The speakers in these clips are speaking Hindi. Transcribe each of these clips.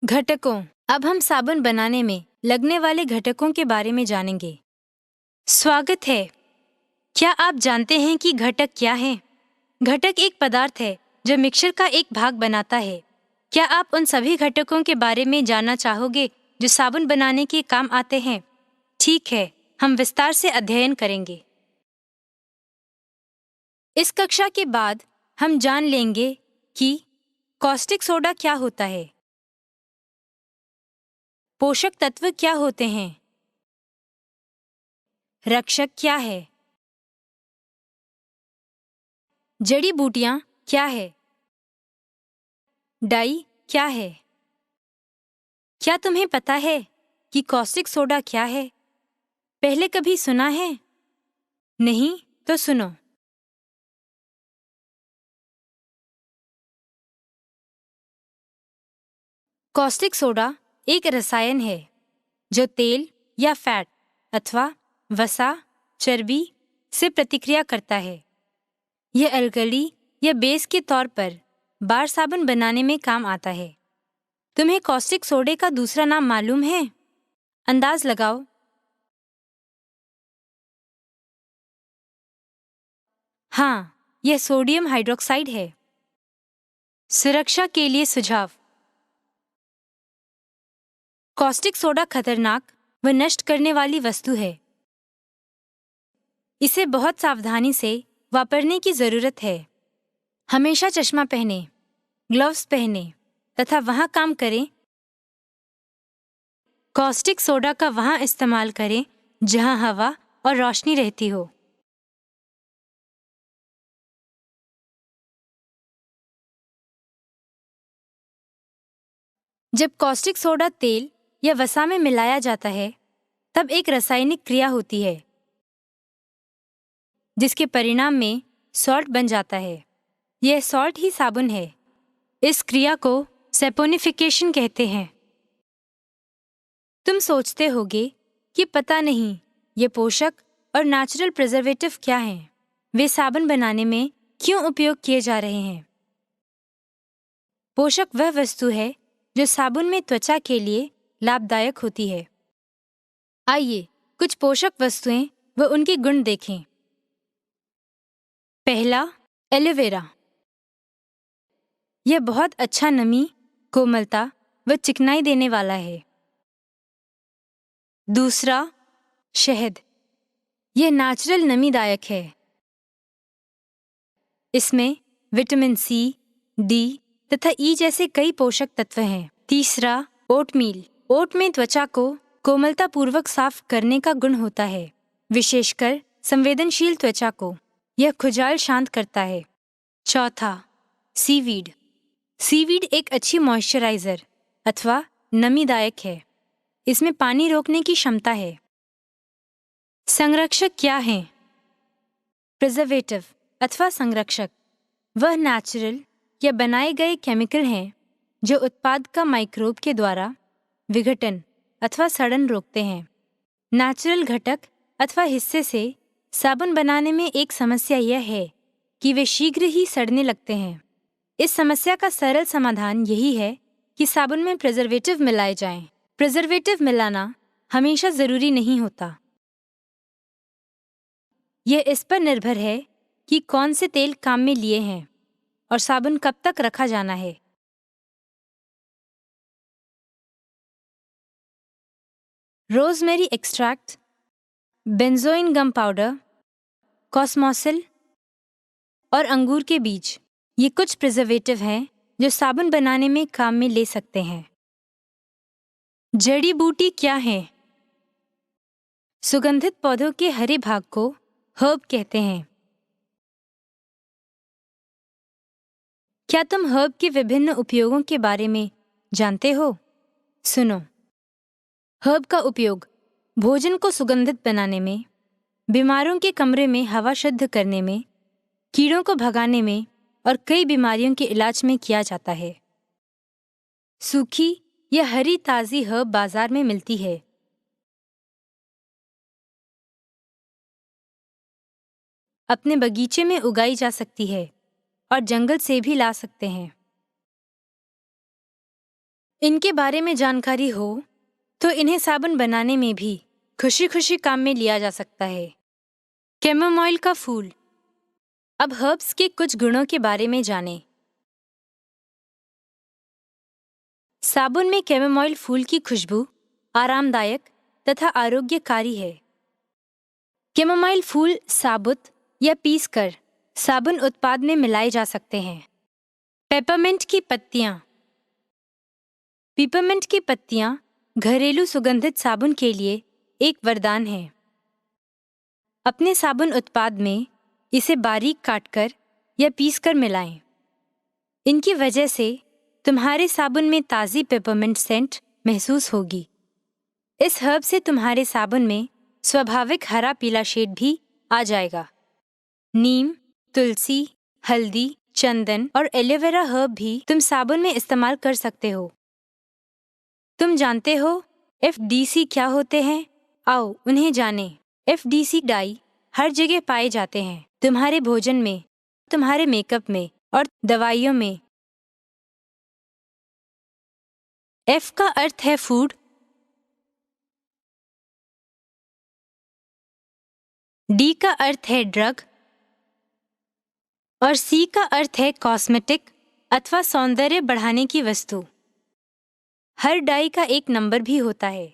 घटकों। अब हम साबुन बनाने में लगने वाले घटकों के बारे में जानेंगे। स्वागत है। क्या आप जानते हैं कि घटक क्या है? घटक एक पदार्थ है जो मिक्सचर का एक भाग बनाता है। क्या आप उन सभी घटकों के बारे में जानना चाहोगे जो साबुन बनाने के काम आते हैं? ठीक है, हम विस्तार से अध्ययन करेंगे। इस कक्षा के बाद हम जान लेंगे कि कॉस्टिक सोडा क्या होता है, पोषक तत्व क्या होते हैं, रक्षक क्या है, जड़ी बूटियां क्या है, डाई क्या है। क्या तुम्हें पता है कि कॉस्टिक सोडा क्या है? पहले कभी सुना है? नहीं तो सुनो। कॉस्टिक सोडा एक रसायन है जो तेल या फैट अथवा वसा, चर्बी से प्रतिक्रिया करता है। यह अल्कली या बेस के तौर पर बार साबुन बनाने में काम आता है। तुम्हें कॉस्टिक सोडे का दूसरा नाम मालूम है? अंदाज लगाओ। हाँ, यह सोडियम हाइड्रोक्साइड है। सुरक्षा के लिए सुझाव। कॉस्टिक सोडा खतरनाक व नष्ट करने वाली वस्तु है। इसे बहुत सावधानी से वापरने की जरूरत है। हमेशा चश्मा पहने, ग्लव्स पहने तथा वहां काम करें। कॉस्टिक सोडा का वहां इस्तेमाल करें जहां हवा और रोशनी रहती हो। जब कॉस्टिक सोडा तेल या वसा में मिलाया जाता है, तब एक रासायनिक क्रिया होती है जिसके परिणाम में सॉल्ट बन जाता है। यह सॉल्ट ही साबुन है। इस क्रिया को सैपोनिफिकेशन कहते हैं। तुम सोचते होगे कि पता नहीं ये पोषक और नेचुरल प्रिजर्वेटिव क्या हैं? वे साबुन बनाने में क्यों उपयोग किए जा रहे हैं? पोषक वह वस्तु है जो साबुन में त्वचा के लिए लाभदायक होती है। आइए कुछ पोषक वस्तुएं व उनके गुण देखें। पहला, एलोवेरा। यह बहुत अच्छा नमी, कोमलता व चिकनाई देने वाला है। दूसरा, शहद। यह नेचुरल नमीदायक है। इसमें विटामिन सी, डी तथा ई जैसे कई पोषक तत्व हैं। तीसरा, ओटमील। ओट में त्वचा को कोमलतापूर्वक साफ करने का गुण होता है, विशेषकर संवेदनशील त्वचा को। यह खुजाल शांत करता है। चौथा, सीवीड। सीवीड एक अच्छी मॉइस्चराइजर अथवा नमीदायक है। इसमें पानी रोकने की क्षमता है। संरक्षक क्या है? प्रिजर्वेटिव अथवा संरक्षक वह नेचुरल या बनाए गए केमिकल हैं जो उत्पाद का माइक्रोब के द्वारा विघटन अथवा सड़न रोकते हैं। नेचुरल घटक अथवा हिस्से से साबुन बनाने में एक समस्या यह है कि वे शीघ्र ही सड़ने लगते हैं। इस समस्या का सरल समाधान यही है कि साबुन में प्रिजर्वेटिव मिलाए जाएं। प्रिजर्वेटिव मिलाना हमेशा जरूरी नहीं होता। यह इस पर निर्भर है कि कौन से तेल काम में लिए हैं और साबुन कब तक रखा जाना है। रोजमेरी एक्सट्रैक्ट, बेंजोइन गम पाउडर, कॉस्मोसिल और अंगूर के बीज, ये कुछ प्रिजर्वेटिव हैं जो साबुन बनाने में काम में ले सकते हैं। जड़ी बूटी क्या है? सुगंधित पौधों के हरे भाग को हर्ब कहते हैं। क्या तुम हर्ब के विभिन्न उपयोगों के बारे में जानते हो? सुनो। हर्ब का उपयोग भोजन को सुगंधित बनाने में, बीमारों के कमरे में हवा शुद्ध करने में, कीड़ों को भगाने में और कई बीमारियों के इलाज में किया जाता है। सूखी या हरी ताज़ी हर्ब बाजार में मिलती है। अपने बगीचे में उगाई जा सकती है और जंगल से भी ला सकते हैं। इनके बारे में जानकारी हो तो इन्हें साबुन बनाने में भी खुशी खुशी काम में लिया जा सकता है। कैमोमाइल का फूल। अब हर्ब्स के कुछ गुणों के बारे में जानें। साबुन में कैमोमाइल फूल की खुशबू आरामदायक तथा आरोग्यकारी है। कैमोमाइल फूल साबुत या पीसकर साबुन उत्पाद में मिलाए जा सकते हैं। पेपरमिंट की पत्तियां। पिपरमिंट की पत्तियां घरेलू सुगंधित साबुन के लिए एक वरदान है। अपने साबुन उत्पाद में इसे बारीक काटकर या पीसकर मिलाएं। इनकी वजह से तुम्हारे साबुन में ताज़ी पेपरमिंट सेंट महसूस होगी। इस हर्ब से तुम्हारे साबुन में स्वाभाविक हरा पीला शेड भी आ जाएगा। नीम, तुलसी, हल्दी, चंदन और एलोवेरा हर्ब भी तुम साबुन में इस्तेमाल कर सकते हो। तुम जानते हो FDC क्या होते हैं? आओ उन्हें जानें। FDC डाई हर जगह पाए जाते हैं, तुम्हारे भोजन में, तुम्हारे मेकअप में और दवाइयों में। F का अर्थ है फूड, D का अर्थ है ड्रग और C का अर्थ है कॉस्मेटिक अथवा सौंदर्य बढ़ाने की वस्तु। हर डाई का एक नंबर भी होता है,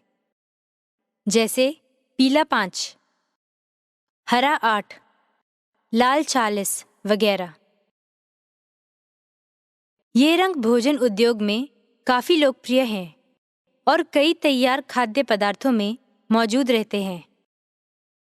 जैसे पीला 5, हरा 8, लाल 40 वगैरह। ये रंग भोजन उद्योग में काफी लोकप्रिय हैं और कई तैयार खाद्य पदार्थों में मौजूद रहते हैं।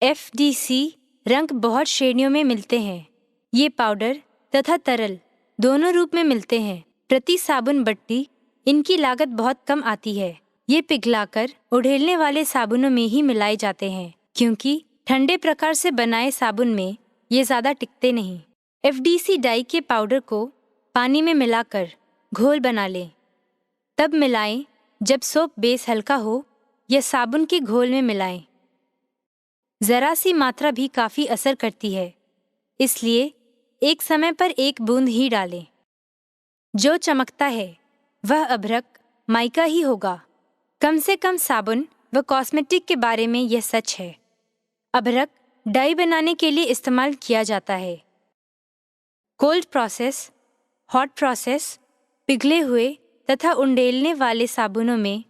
FDC रंग बहुत श्रेणियों में मिलते हैं। ये पाउडर तथा तरल दोनों रूप में मिलते हैं। प्रति साबुन बट्टी इनकी लागत बहुत कम आती है। ये पिघलाकर उड़ेलने वाले साबुनों में ही मिलाए जाते हैं, क्योंकि ठंडे प्रकार से बनाए साबुन में ये ज्यादा टिकते नहीं। FDC डाई के पाउडर को पानी में मिलाकर घोल बना लें। तब मिलाएं जब सोप बेस हल्का हो या साबुन के घोल में मिलाएं। जरा सी मात्रा भी काफी असर करती है, इसलिए एक समय पर एक बूंद ही डालें। जो चमकता है वह अभ्रक माइका ही होगा। कम से कम साबुन व कॉस्मेटिक के बारे में यह सच है। अभ्रक डाई बनाने के लिए इस्तेमाल किया जाता है। कोल्ड प्रोसेस, हॉट प्रोसेस, पिघले हुए तथा उंडेलने वाले साबुनों में,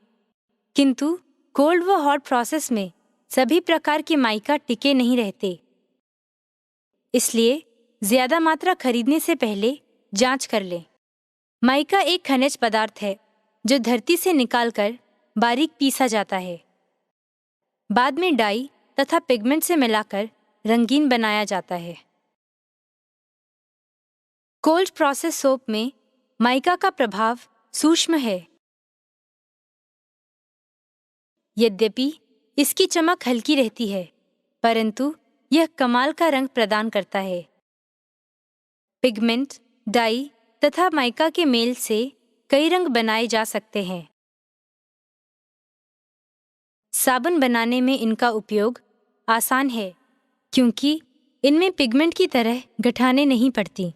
किंतु कोल्ड व हॉट प्रोसेस में सभी प्रकार के माइका टिके नहीं रहते। इसलिए ज्यादा मात्रा खरीदने से पहले जांच कर लें। माइका एक खनिज पदार्थ है जो धरती से निकालकर बारीक पीसा जाता है। बाद में डाई तथा पिगमेंट से मिलाकर रंगीन बनाया जाता है। कोल्ड प्रोसेस सोप में माइका का प्रभाव सूक्ष्म है, यद्यपि इसकी चमक हल्की रहती है, परंतु यह कमाल का रंग प्रदान करता है। पिगमेंट, डाई तथा माइका के मेल से कई रंग बनाए जा सकते हैं। साबुन बनाने में इनका उपयोग आसान है, क्योंकि इनमें पिगमेंट की तरह गठाने नहीं पड़ती।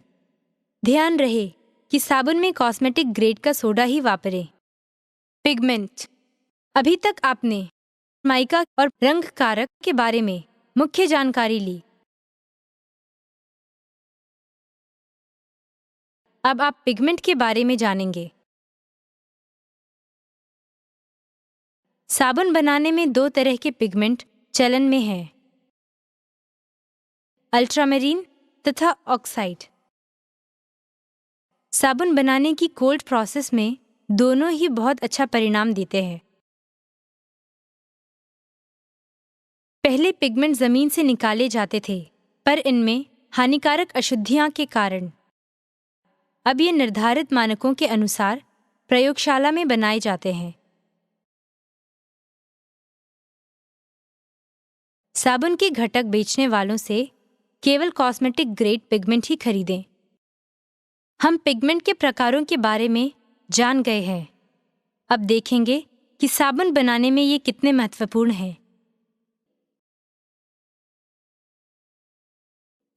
ध्यान रहे कि साबुन में कॉस्मेटिक ग्रेड का सोडा ही वापरें। पिगमेंट। अभी तक आपने माइका और रंग कारक के बारे में मुख्य जानकारी ली। अब आप पिगमेंट के बारे में जानेंगे। साबुन बनाने में दो तरह के पिगमेंट चलन में हैं, अल्ट्रामेरीन तथा ऑक्साइड। साबुन बनाने की कोल्ड प्रोसेस में दोनों ही बहुत अच्छा परिणाम देते हैं। पहले पिगमेंट जमीन से निकाले जाते थे, पर इनमें हानिकारक अशुद्धियां के कारण अब ये निर्धारित मानकों के अनुसार प्रयोगशाला में बनाए जाते हैं। साबुन के घटक बेचने वालों से केवल कॉस्मेटिक ग्रेड पिगमेंट ही खरीदें। हम पिगमेंट के प्रकारों के बारे में जान गए हैं। अब देखेंगे कि साबुन बनाने में ये कितने महत्वपूर्ण हैं।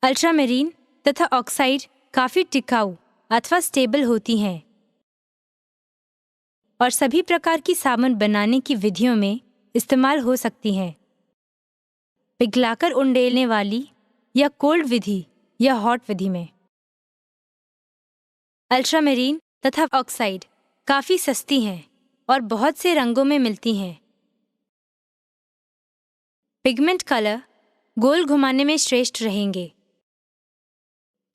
अल्ट्रामेरीन तथा ऑक्साइड काफी टिकाऊ अथवा स्टेबल होती हैं। और सभी प्रकार की साबुन बनाने की विधियों में इस्तेमाल हो सकती हैं। पिघलाकर उंडेलने वाली या कोल्ड विधि या हॉट विधि में। अल्ट्रामेरीन तथा ऑक्साइड काफ़ी सस्ती हैं और बहुत से रंगों में मिलती हैं। पिगमेंट कलर गोल घुमाने में श्रेष्ठ रहेंगे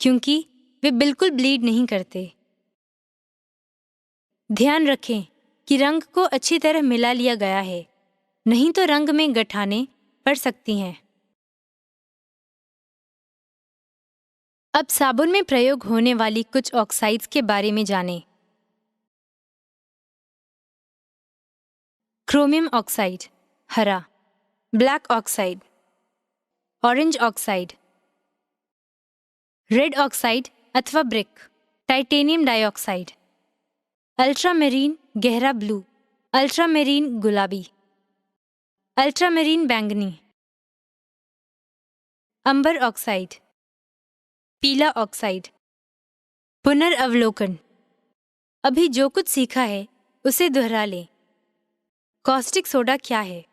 क्योंकि वे बिल्कुल ब्लीड नहीं करते। ध्यान रखें कि रंग को अच्छी तरह मिला लिया गया है, नहीं तो रंग में गठाने पड़ सकती हैं। अब साबुन में प्रयोग होने वाली कुछ ऑक्साइड्स के बारे में जानें। क्रोमियम ऑक्साइड हरा, black oxide orange oxide, red oxide अथवा ब्रिक, टाइटेनियम डाइऑक्साइड, अल्ट्रामेरीन गहरा ब्लू, अल्ट्रामेरीन गुलाबी, अल्ट्रामेरीन बैंगनी, अंबर ऑक्साइड, पीला ऑक्साइड। पुनर्अवलोकन। अभी जो कुछ सीखा है उसे दोहरा लें। कॉस्टिक सोडा क्या है?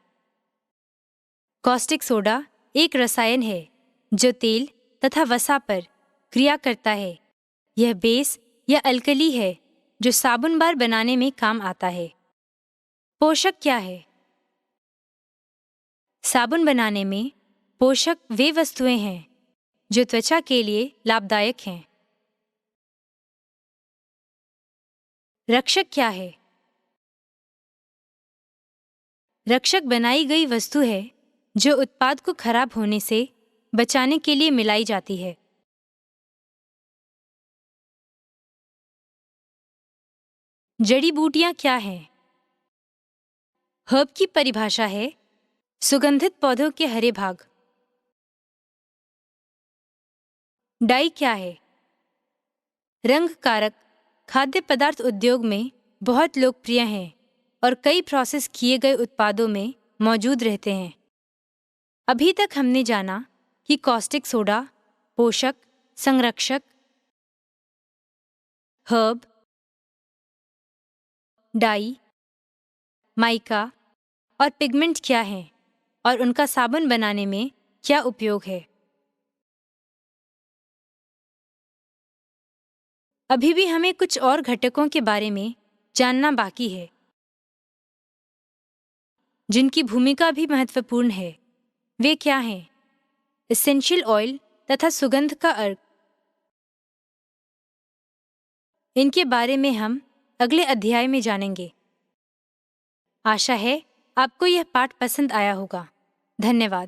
कॉस्टिक सोडा एक रसायन है जो तेल तथा वसा पर क्रिया करता है। यह बेस या अल्कली है जो साबुन बार बनाने में काम आता है। पोषक क्या है? साबुन बनाने में पोषक वे वस्तुएं हैं जो त्वचा के लिए लाभदायक हैं। रक्षक क्या है? रक्षक बनाई गई वस्तु है जो उत्पाद को खराब होने से बचाने के लिए मिलाई जाती है। जड़ी बूटियां क्या हैं? हर्ब की परिभाषा है सुगंधित पौधों के हरे भाग। डाई क्या है? रंग कारक खाद्य पदार्थ उद्योग में बहुत लोकप्रिय हैं और कई प्रोसेस किए गए उत्पादों में मौजूद रहते हैं। अभी तक हमने जाना कि कॉस्टिक सोडा, पोषक, संरक्षक, हर्ब, डाई, माइका और पिगमेंट क्या हैं और उनका साबुन बनाने में क्या उपयोग है। अभी भी हमें कुछ और घटकों के बारे में जानना बाकी है जिनकी भूमिका भी महत्वपूर्ण है। वे क्या हैं? एसेंशियल ऑयल तथा सुगंध का अर्क। इनके बारे में हम अगले अध्याय में जानेंगे। आशा है आपको यह पाठ पसंद आया होगा। धन्यवाद।